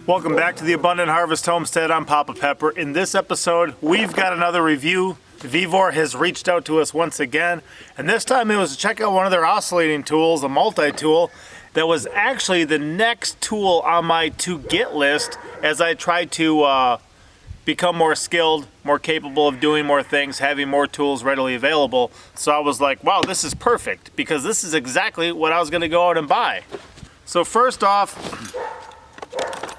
Welcome back to the Abundant Harvest Homestead. I'm Papa Pepper. In this episode, we've got another review. VEVOR has reached out to us once again, and this time it was to check out one of their oscillating tools, a multi-tool, that was actually the next tool on my to-get list as I tried to become more skilled, more capable of doing more things, having more tools readily available. So I was like, wow, this is perfect, because this is exactly what I was going to go out and buy. So first off,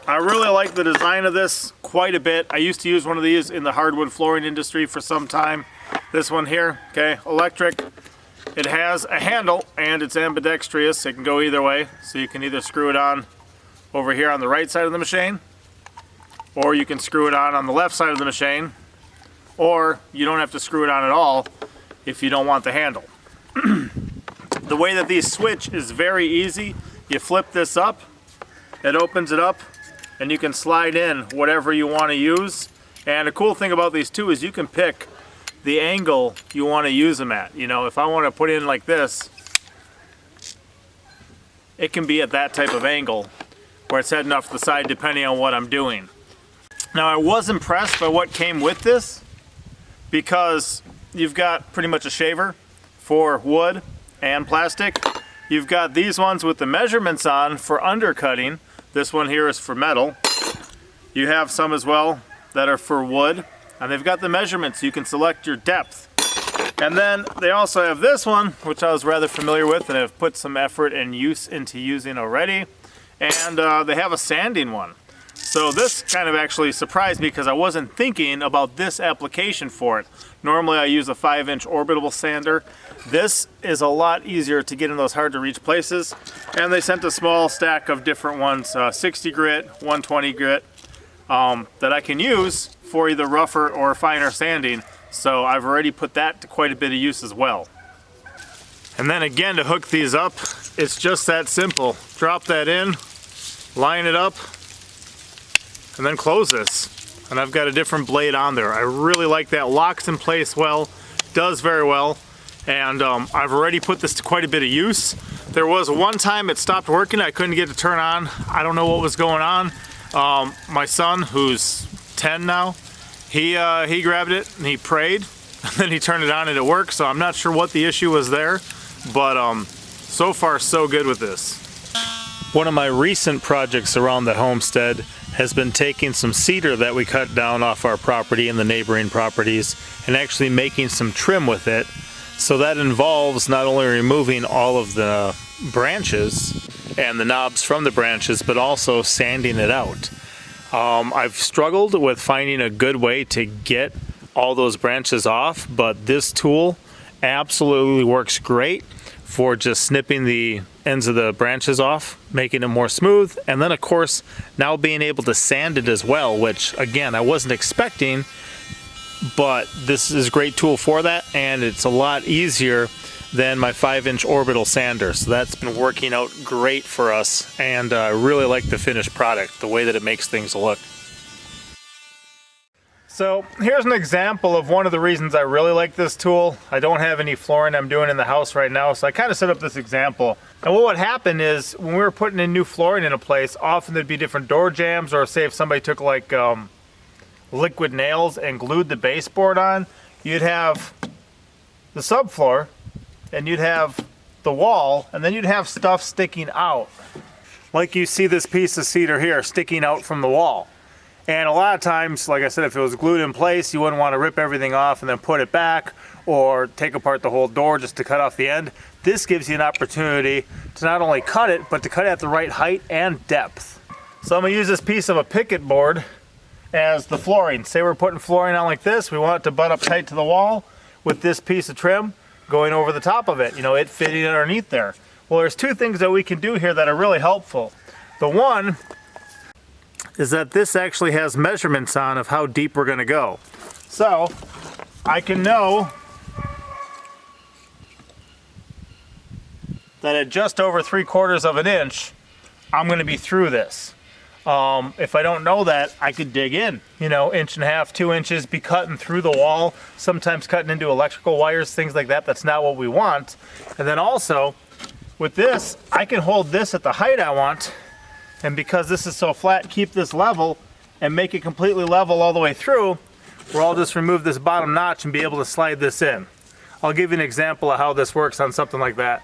I really like the design of this quite a bit. I used to use one of these in the hardwood flooring industry for some time. This one here, okay, electric. It has a handle and it's ambidextrous. It can go either way. So you can either screw it on over here on the right side of the machine, or you can screw it on the left side of the machine, or you don't have to screw it on at all if you don't want the handle. The way that these switch is very easy. You flip this up, it opens it up, and you can slide in whatever you want to use. And the cool thing about these two is you can pick the angle you want to use them at. You know, if I want to put in like this, it can be at that type of angle where it's heading off the side depending on what I'm doing. Now, I was impressed by what came with this, because you've got pretty much a shaver for wood and plastic. You've got these ones with the measurements on for undercutting. This one here is for metal. You have some as well that are for wood, and they've got the measurements. You can select your depth. And then they also have this one, which I was rather familiar with and have put some effort and use into using already. And they have a sanding one. So this kind of actually surprised me, because I wasn't thinking about this application for it. Normally I use a 5-inch orbital sander. This is a lot easier to get in those hard to reach places. And they sent a small stack of different ones, 60 grit, 120 grit, that I can use for either rougher or finer sanding. So I've already put that to quite a bit of use as well. And then again, to hook these up, it's just that simple. Drop that in, line it up, and then close this. And I've got a different blade on there. I really like that. Locks in place well, does very well. And I've already put this to quite a bit of use. There was one time it stopped working. I couldn't get it to turn on. I don't know what was going on. My son, who's 10 now, he grabbed it and he prayed, and then he turned it on and it worked. So I'm not sure what the issue was there, but so far so good with this. One of my recent projects around the homestead has been taking some cedar that we cut down off our property and the neighboring properties and actually making some trim with it. So that involves not only removing all of the branches and the knobs from the branches, but also sanding it out. I've struggled with finding a good way to get all those branches off, but this tool absolutely works great for just snipping the ends of the branches off, making it more smooth, and then of course now being able to sand it as well, which again I wasn't expecting, but this is a great tool for that, and it's a lot easier than my 5-inch orbital sander. So that's been working out great for us, and I really like the finished product, the way that it makes things look. So here's an example of one of the reasons I really like this tool. I don't have any flooring I'm doing in the house right now, so I kind of set up this example. And what would happen is when we were putting in new flooring in a place, often there'd be different door jambs, or say if somebody took like liquid nails and glued the baseboard on, you'd have the subfloor and you'd have the wall, and then you'd have stuff sticking out. Like you see this piece of cedar here sticking out from the wall. And a lot of times, like I said, if it was glued in place, you wouldn't want to rip everything off and then put it back, or take apart the whole door just to cut off the end. This gives you an opportunity to not only cut it, but to cut it at the right height and depth. So I'm going to use this piece of a picket board as the flooring. Say we're putting flooring on like this, we want it to butt up tight to the wall with this piece of trim going over the top of it, you know, it fitting underneath there. Well, there's two things that we can do here that are really helpful. The one is that this actually has measurements on of how deep we're going to go. So I can know that at just over 3/4 of an inch, I'm going to be through this. If I don't know that, I could dig in, you know, 1.5 inches, 2 inches, be cutting through the wall, sometimes cutting into electrical wires, things like that. That's not what we want. And then also, with this, I can hold this at the height I want, And because this is so flat, keep this level and make it completely level all the way through, where I'll just remove this bottom notch and be able to slide this in. I'll give you an example of how this works on something like that.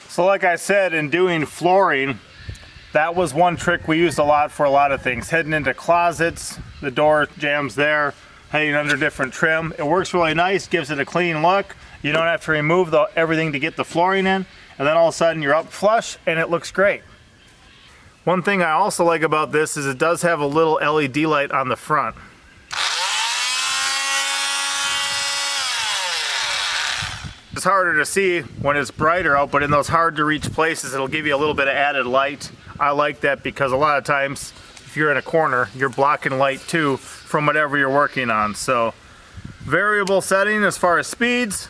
So like I said, in doing flooring, that was one trick we used a lot for a lot of things. Heading into closets, the door jams there, heading under different trim. It works really nice, gives it a clean look. You don't have to remove everything to get the flooring in, and then all of a sudden you're up flush and it looks great. One thing I also like about this is it does have a little LED light on the front. It's harder to see when it's brighter out, but in those hard to reach places it'll give you a little bit of added light. I like that because a lot of times if you're in a corner you're blocking light too from whatever you're working on. So variable setting as far as speeds.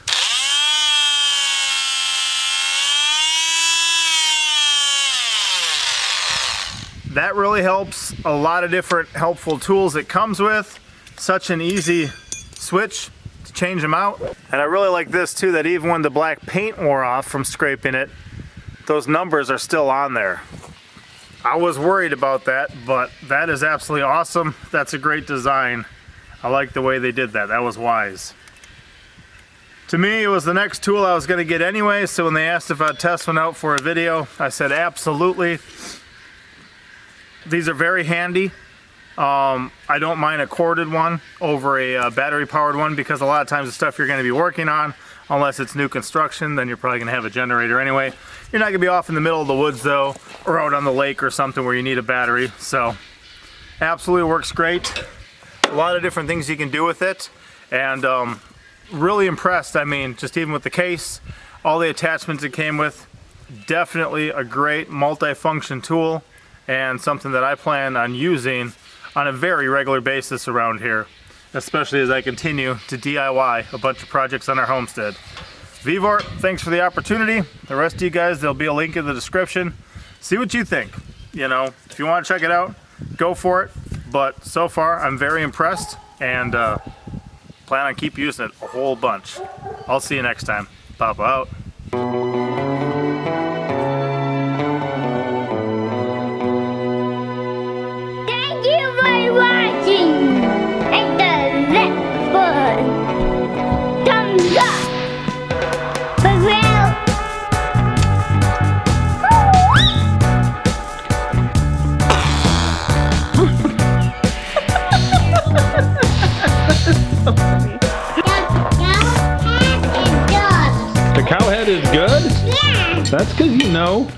That really helps. A lot of different helpful tools it comes with. Such an easy switch to change them out. And I really like this too, that even when the black paint wore off from scraping it, those numbers are still on there. I was worried about that, but that is absolutely awesome. That's a great design. I like the way they did that. That was wise. To me, it was the next tool I was going to get anyway, so when they asked if I'd test one out for a video, I said absolutely. These are very handy. I don't mind a corded one over a battery powered one, because a lot of times the stuff you're going to be working on, unless it's new construction, then you're probably going to have a generator anyway. You're not going to be off in the middle of the woods though, or out on the lake or something where you need a battery. So absolutely works great. A lot of different things you can do with it, and really impressed. I mean, just even with the case, all the attachments it came with, definitely a great multi-function tool, and something that I plan on using on a very regular basis around here, especially as I continue to DIY a bunch of projects on our homestead. VEVOR, thanks for the opportunity. The rest of you guys, there'll be a link in the description. See what you think. You know, if you want to check it out, go for it. But so far, I'm very impressed, and plan on keep using it a whole bunch. I'll see you next time. Papa out. Thank you for watching. And the left button. Thumbs up. For real. The cow head is good? Yeah. That's because you know.